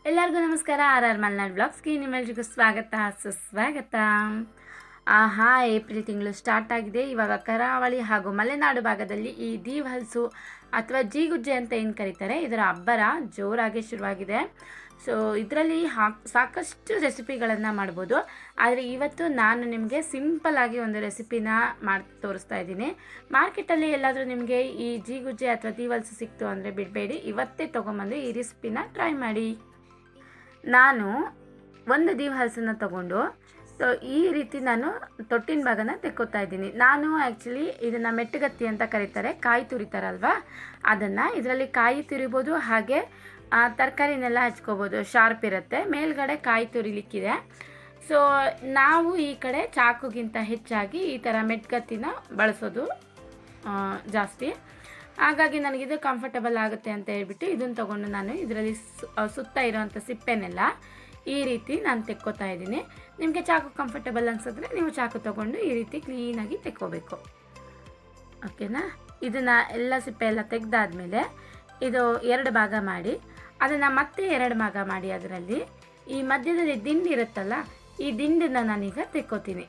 ಎಲ್ಲರಿಗೂ ನಮಸ್ಕಾರ. ಮಲೆನಾಡು ಬ್ಲಾಗ್ಸ್ಗೆ ನಿಮ್ಮೆಲ್ರಿಗೂ ಸ್ವಾಗತ ಸುಸ್ವಾಗತ. ಏಪ್ರಿಲ್ ತಿಂಗಳು ಸ್ಟಾರ್ಟ್ ಆಗಿದೆ. ಇವಾಗ ಕರಾವಳಿ ಹಾಗೂ ಮಲೆನಾಡು ಭಾಗದಲ್ಲಿ ಈ ದೀವ್ ಹಲಸು ಅಥವಾ ಜೀಗುಜ್ಜೆ ಅಂತ ಏನು ಕರೀತಾರೆ, ಇದರ ಅಬ್ಬರ ಜೋರಾಗಿ ಶುರುವಾಗಿದೆ. ಸೊ ಇದರಲ್ಲಿ ಸಾಕಷ್ಟು ರೆಸಿಪಿಗಳನ್ನು ಮಾಡ್ಬೋದು. ಆದರೆ ಇವತ್ತು ನಾನು ನಿಮಗೆ ಸಿಂಪಲ್ಲಾಗಿ ಒಂದು ರೆಸಿಪಿನ ಮಾಡಿ ತೋರಿಸ್ತಾ ಇದ್ದೀನಿ. ಮಾರ್ಕೆಟಲ್ಲಿ ಎಲ್ಲಾದರೂ ನಿಮಗೆ ಈ ಜೀಗುಜ್ಜೆ ಅಥವಾ ದೀವ್ ಹಲಸು ಸಿಕ್ತು ಅಂದರೆ ಬಿಡಬೇಡಿ, ಇವತ್ತೇ ತೊಗೊಂಬಂದು ಈ ರೆಸಿಪಿನ ಟ್ರೈ ಮಾಡಿ. ನಾನು ಒಂದು ದೀವ್ ಹಲಸನ್ನು ತಗೊಂಡು ಸೊ ಈ ರೀತಿ ನಾನು ತೊಟ್ಟಿನ ಭಾಗನ ತೆಕ್ಕೋತಾ ಇದ್ದೀನಿ. ನಾನು ಆ್ಯಕ್ಚುಲಿ ಇದನ್ನು ಮೆಟ್ಟಗತ್ತಿ ಅಂತ ಕರೀತಾರೆ, ಕಾಯಿ ತುರಿತಾರಲ್ವ ಅದನ್ನು. ಇದರಲ್ಲಿ ಕಾಯಿ ತುರಿಬೋದು, ಹಾಗೆ ತರಕಾರಿನೆಲ್ಲ ಹಚ್ಕೋಬೋದು, ಶಾರ್ಪ್ ಇರುತ್ತೆ. ಮೇಲ್ಗಡೆ ಕಾಯಿ ತುರಿಲಿಕ್ಕಿದೆ. ಸೊ ನಾವು ಈ ಕಡೆ ಚಾಕುಗಿಂತ ಹೆಚ್ಚಾಗಿ ಈ ಥರ ಮೆಟ್ಗತ್ತಿನ ಬಳಸೋದು ಜಾಸ್ತಿ. ಹಾಗಾಗಿ ನನಗಿದು ಕಂಫರ್ಟಬಲ್ ಆಗುತ್ತೆ ಅಂತ ಹೇಳ್ಬಿಟ್ಟು ಇದನ್ನು ತೊಗೊಂಡು ನಾನು ಇದರಲ್ಲಿ ಸುತ್ತ ಇರೋವಂಥ ಸಿಪ್ಪೆನೆಲ್ಲ ಈ ರೀತಿ ನಾನು ತೆಕ್ಕೋತಾ ಇದ್ದೀನಿ. ನಿಮಗೆ ಚಾಕು ಕಂಫರ್ಟಬಲ್ ಅನಿಸಿದ್ರೆ ನೀವು ಚಾಕು ತೊಗೊಂಡು ಈ ರೀತಿ ಕ್ಲೀನಾಗಿ ತೆಕ್ಕೋಬೇಕು, ಓಕೆನಾ. ಇದನ್ನು ಎಲ್ಲ ಸಿಪ್ಪೆ ಎಲ್ಲ ತೆಗೆದಾದ್ಮೇಲೆ ಇದು 2 ಭಾಗ ಮಾಡಿ ಅದನ್ನು ಮತ್ತೆ 2 ಭಾಗ ಮಾಡಿ ಅದರಲ್ಲಿ ಈ ಮಧ್ಯದಲ್ಲಿ ದಿಂಡು ಇರುತ್ತಲ್ಲ, ಈ ದಿಂಡನ್ನು ನಾನೀಗ ತೆಕ್ಕೋತೀನಿ.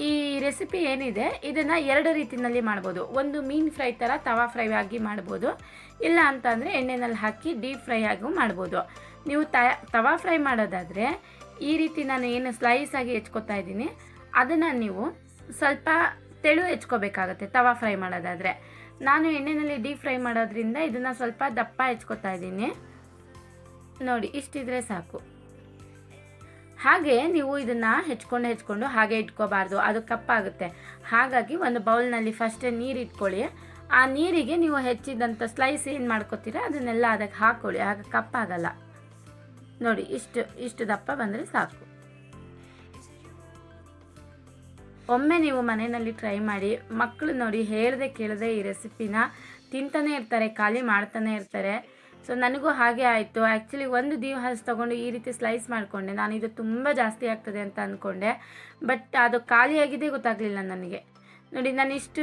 ಈ ರೆಸಿಪಿ ಏನಿದೆ ಇದನ್ನು 2 ರೀತಿಯಲ್ಲಿ ಮಾಡ್ಬೋದು. ಒಂದು ಮೀನು ಫ್ರೈ ಥರ ತವಾ ಫ್ರೈ ಆಗಿ ಮಾಡ್ಬೋದು, ಇಲ್ಲ ಅಂತಂದರೆ ಎಣ್ಣೆನಲ್ಲಿ ಹಾಕಿ ಡೀಪ್ ಫ್ರೈ ಆಗೂ ಮಾಡ್ಬೋದು. ನೀವು ತವಾ ಫ್ರೈ ಮಾಡೋದಾದರೆ ಈ ರೀತಿ ನಾನು ಏನು ಸ್ಲೈಸ್ ಆಗಿ ಹೆಚ್ಕೋತಾ ಇದ್ದೀನಿ ಅದನ್ನು ನೀವು ಸ್ವಲ್ಪ ತೆಳು ಹೆಚ್ಕೋಬೇಕಾಗತ್ತೆ. ತವಾ ಫ್ರೈ ಮಾಡೋದಾದರೆ ನಾನು ಎಣ್ಣೆಯಲ್ಲಿ ಡೀಪ್ ಫ್ರೈ ಮಾಡೋದ್ರಿಂದ ಇದನ್ನು ಸ್ವಲ್ಪ ದಪ್ಪ ಹೆಚ್ಕೋತಾ ಇದ್ದೀನಿ. ನೋಡಿ, ಇಷ್ಟಿದ್ರೆ ಸಾಕು. ಹಾಗೆ ನೀವು ಇದನ್ನು ಹೆಚ್ಕೊಂಡು ಹಾಗೆ ಇಟ್ಕೋಬಾರ್ದು, ಅದು ಕಪ್ಪಾಗುತ್ತೆ. ಹಾಗಾಗಿ ಒಂದು ಬೌಲ್ನಲ್ಲಿ ಫಸ್ಟೇ ನೀರು ಇಟ್ಕೊಳ್ಳಿ. ಆ ನೀರಿಗೆ ನೀವು ಹೆಚ್ಚಿದಂಥ ಸ್ಲೈಸ್ ಏನು ಮಾಡ್ಕೋತೀರ ಅದನ್ನೆಲ್ಲ ಅದಕ್ಕೆ ಹಾಕ್ಕೊಳ್ಳಿ, ಆಗ ಕಪ್ಪಾಗಲ್ಲ. ನೋಡಿ, ಇಷ್ಟು ದಪ್ಪ ಬಂದರೆ ಸಾಕು. ಒಮ್ಮೆ ನೀವು ಮನೆಯಲ್ಲಿ ಟ್ರೈ ಮಾಡಿ. ಮಕ್ಕಳು ನೋಡಿ ಹೇಳ್ದೆ ಕೇಳದೆ ಈ ರೆಸಿಪಿನ ತಿಂತಾನೆ ಇರ್ತಾರೆ, ಖಾಲಿ ಮಾಡ್ತಾನೆ ಇರ್ತಾರೆ. ಸೊ ನನಗೂ ಹಾಗೆ ಆಯಿತು. ಆ್ಯಕ್ಚುಲಿ ಒಂದು ದೀವ್ ಹಲಸು ತೊಗೊಂಡು ಈ ರೀತಿ ಸ್ಲೈಸ್ ಮಾಡಿಕೊಂಡೆ. ನಾನು ಇದು ತುಂಬ ಜಾಸ್ತಿ ಆಗ್ತದೆ ಅಂತ ಅಂದ್ಕೊಂಡೆ, ಬಟ್ ಅದು ಖಾಲಿಯಾಗಿದ್ದೇ ಗೊತ್ತಾಗಲಿಲ್ಲ ನನಗೆ. ನೋಡಿ, ನಾನು ಇಷ್ಟು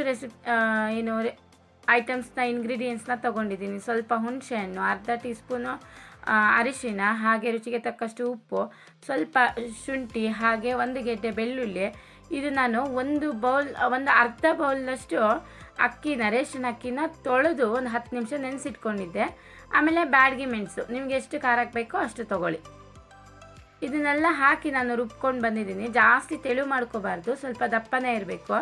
ಐಟಮ್ಸ್ನ ಇಂಗ್ರೀಡಿಯೆಂಟ್ಸ್ನ ತೊಗೊಂಡಿದ್ದೀನಿ. ಸ್ವಲ್ಪ ಹುಣಸೆಹಣ್ಣು, ಅರ್ಧ ಟೀ ಸ್ಪೂನು ಅರಿಶಿನ, ಹಾಗೆ ರುಚಿಗೆ ತಕ್ಕಷ್ಟು ಉಪ್ಪು, ಸ್ವಲ್ಪ ಶುಂಠಿ, ಹಾಗೆ 1 ಗೆಡ್ಡೆ ಬೆಳ್ಳುಳ್ಳಿ. ಇದು ನಾನು ಒಂದು ಅರ್ಧ ಬೌಲ್ನಷ್ಟು ರೇಷನ್ ಅಕ್ಕಿನ ತೊಳೆದು ಒಂದು 10 ನಿಮಿಷ ನೆನೆಸಿಟ್ಕೊಂಡಿದ್ದೆ. ಆಮೇಲೆ ಬ್ಯಾಡಗಿ ಮೆಣಸು, ನಿಮಗೆ ಎಷ್ಟು ಖಾರಕ್ಕೆ ಬೇಕೋ ಅಷ್ಟು ತೊಗೊಳ್ಳಿ. ಇದನ್ನೆಲ್ಲ ಹಾಕಿ ನಾನು ರುಬ್ಕೊಂಡು ಬಂದಿದ್ದೀನಿ. ಜಾಸ್ತಿ ತೆಳು ಮಾಡ್ಕೋಬಾರ್ದು, ಸ್ವಲ್ಪ ದಪ್ಪನೇ ಇರಬೇಕು.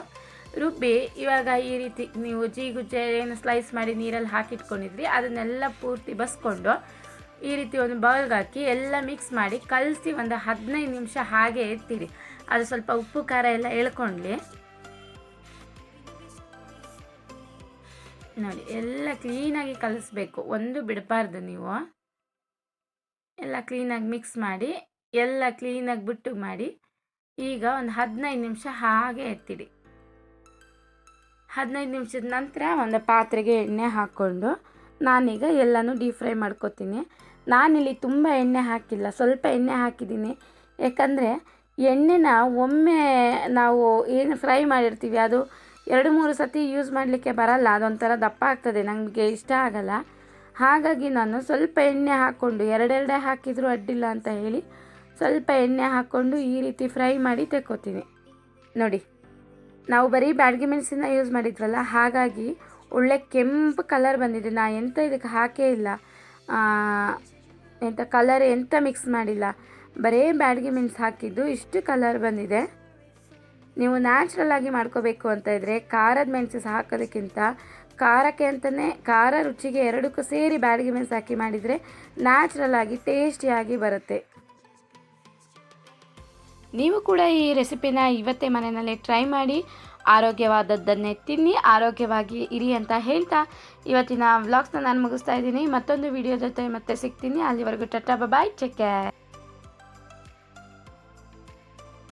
ರುಬ್ಬಿ ಇವಾಗ ಈ ರೀತಿ ನೀವು ಜೀಗುಜ್ಜೆ ಏನು ಸ್ಲೈಸ್ ಮಾಡಿ ನೀರಲ್ಲಿ ಹಾಕಿಟ್ಕೊಂಡಿದ್ರಿ ಅದನ್ನೆಲ್ಲ ಪೂರ್ತಿ ಬಸ್ಕೊಂಡು ಈ ರೀತಿ ಒಂದು ಬೌಲ್ಗೆ ಹಾಕಿ ಎಲ್ಲ ಮಿಕ್ಸ್ ಮಾಡಿ ಕಲಸಿ ಒಂದು 15 ನಿಮಿಷ ಹಾಗೆ ಇರ್ತೀರಿ. ಅದು ಸ್ವಲ್ಪ ಉಪ್ಪು ಖಾರ ಎಲ್ಲ ಎಳ್ಕೊಳ್ಳಿ. ನೋಡಿ, ಎಲ್ಲ ಕ್ಲೀನಾಗಿ ಕಲಿಸ್ಬೇಕು, ಒಂದು ಬಿಡಬಾರ್ದು. ನೀವು ಎಲ್ಲ ಕ್ಲೀನಾಗಿ ಮಿಕ್ಸ್ ಮಾಡಿ ಎಲ್ಲ ಕ್ಲೀನಾಗಿ ಬಿಟ್ಟು ಮಾಡಿ ಈಗ ಒಂದು 15 ನಿಮಿಷ ಹಾಗೆ ಎತ್ತಿಡಿ. 15 ನಿಮಿಷದ ನಂತರ ಒಂದು ಪಾತ್ರೆಗೆ ಎಣ್ಣೆ ಹಾಕ್ಕೊಂಡು ನಾನೀಗ ಎಲ್ಲನೂ ಡೀಪ್ ಫ್ರೈ ಮಾಡ್ಕೊತೀನಿ. ನಾನಿಲ್ಲಿ ತುಂಬ ಎಣ್ಣೆ ಹಾಕಿಲ್ಲ, ಸ್ವಲ್ಪ ಎಣ್ಣೆ ಹಾಕಿದ್ದೀನಿ. ಯಾಕಂದರೆ ಎಣ್ಣೆನ ಒಮ್ಮೆ ನಾವು ಏನು ಫ್ರೈ ಮಾಡಿರ್ತೀವಿ ಅದು 2-3 ಸತಿ ಯೂಸ್ ಮಾಡಲಿಕ್ಕೆ ಬರಲ್ಲ, ಅದೊಂಥರ ದಪ್ಪ ಆಗ್ತದೆ, ನನಗೆ ಇಷ್ಟ ಆಗಲ್ಲ. ಹಾಗಾಗಿ ನಾನು ಸ್ವಲ್ಪ ಎಣ್ಣೆ ಹಾಕ್ಕೊಂಡು 2 ಹಾಕಿದರೂ ಅಡ್ಡಿಲ್ಲ ಅಂತ ಹೇಳಿ ಸ್ವಲ್ಪ ಎಣ್ಣೆ ಹಾಕ್ಕೊಂಡು ಈ ರೀತಿ ಫ್ರೈ ಮಾಡಿ ತೆಕ್ಕೋತೀನಿ. ನೋಡಿ, ನಾವು ಬರೀ ಬ್ಯಾಡಗಿ ಮೆಣಸನ್ನ ಯೂಸ್ ಮಾಡಿದ್ವಲ್ಲ, ಹಾಗಾಗಿ ಒಳ್ಳೆ ಕೆಂಪು ಕಲರ್ ಬಂದಿದೆ. ಎಂತ ಇದಕ್ಕೆ ಹಾಕೇ ಇಲ್ಲ, ಎಂಥ ಕಲರ್ ಎಂತ ಮಿಕ್ಸ್ ಮಾಡಿಲ್ಲ, ಬರೀ ಬ್ಯಾಡಗಿ ಮೆಣಸು ಹಾಕಿದ್ದು ಇಷ್ಟು ಕಲರ್ ಬಂದಿದೆ. ನೀವು ನ್ಯಾಚುರಲ್ಲಾಗಿ ಮಾಡ್ಕೋಬೇಕು ಅಂತ ಇದ್ದರೆ ಖಾರದ ಮೆಣಸು ಹಾಕೋದಕ್ಕಿಂತ ಖಾರಕ್ಕೆ ಅಂತಲೇ ಖಾರ ರುಚಿಗೆ 2ಕ್ಕೂ ಸೇರಿ ಬ್ಯಾಡಗಿ ಮೆಣಸು ಹಾಕಿ ಮಾಡಿದರೆ ನ್ಯಾಚುರಲ್ಲಾಗಿ ಟೇಸ್ಟಿಯಾಗಿ ಬರುತ್ತೆ. ನೀವು ಕೂಡ ಈ ರೆಸಿಪಿನ ಇವತ್ತೇ ಮನೆಯಲ್ಲೇ ಟ್ರೈ ಮಾಡಿ ಆರೋಗ್ಯವಾದದ್ದನ್ನೇ ತಿನ್ನಿ, ಆರೋಗ್ಯವಾಗಿ ಇರಿ ಅಂತ ಹೇಳ್ತಾ ಇವತ್ತಿನ ವ್ಲಾಗ್ಸ್ನ ನಾನು ಮುಗಿಸ್ತಾ ಇದ್ದೀನಿ. ಮತ್ತೊಂದು ವಿಡಿಯೋ ಜೊತೆ ಮತ್ತೆ ಸಿಗ್ತೀನಿ. ಅಲ್ಲಿವರೆಗೂ ಟಾಟಾ, ಬಾಯ್, ಟೇಕ್ ಕೇರ್.